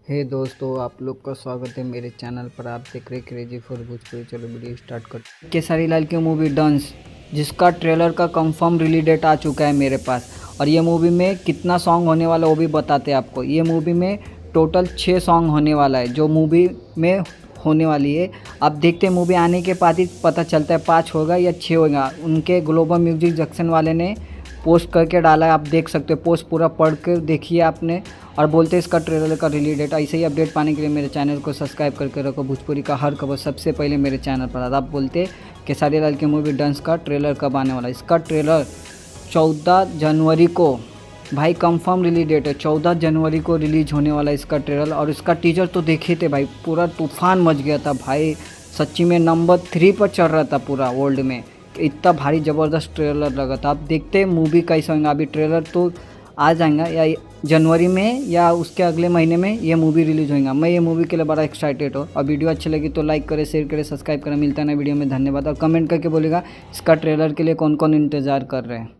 हे दोस्तों, आप लोग का स्वागत है मेरे चैनल पर। आप देख रहे क्रेजी फॉर भोजपुरी। चलो वीडियो स्टार्ट करते हैं। केसारी लाल की मूवी डंस, जिसका ट्रेलर का कंफर्म रिलीज डेट आ चुका है मेरे पास, और ये मूवी में कितना सॉन्ग होने वाला वो भी बताते हैं आपको। ये मूवी में टोटल 6 सॉन्ग होने वाला है जो मूवी में होने वाली है। अब देखते हैं मूवी आने के बाद ही पता चलता है 5 होगा या 6 होगा। उनके ग्लोबल म्यूजिक जंक्शन वाले ने पोस्ट करके डाला है, आप देख सकते हो। पोस्ट पूरा पढ़ कर देखिए आपने, और बोलते हैं इसका ट्रेलर का रिलीज डेट। ऐसे ही अपडेट पाने के लिए मेरे चैनल को सब्सक्राइब करके रखो। भोजपुरी का हर खबर सबसे पहले मेरे चैनल पर। आप बोलते खेसारी लाल की मूवी डंस का ट्रेलर कब आने वाला है। इसका ट्रेलर 14 जनवरी को, भाई कंफर्म रिलीज डेट है, 14 जनवरी को रिलीज होने वाला है इसका ट्रेलर। और इसका टीजर तो देखे थे भाई, पूरा तूफान मच गया था भाई। सच्ची में नंबर 3 पर चल रहा था पूरा वर्ल्ड में। इतना भारी ज़बरदस्त ट्रेलर लगा था। आप देखते हैं मूवी कैसा होगा। अभी ट्रेलर तो आ जाएगा या जनवरी में या उसके अगले महीने में ये मूवी रिलीज होगा। मैं ये मूवी के लिए बड़ा एक्साइटेड हूँ। और वीडियो अच्छी लगी तो लाइक करें, शेयर करें, सब्सक्राइब करें। मिलता है ना वीडियो में। धन्यवाद। और कमेंट करके बोलेगा इसका ट्रेलर के लिए कौन कौन इंतज़ार कर रहे हैं।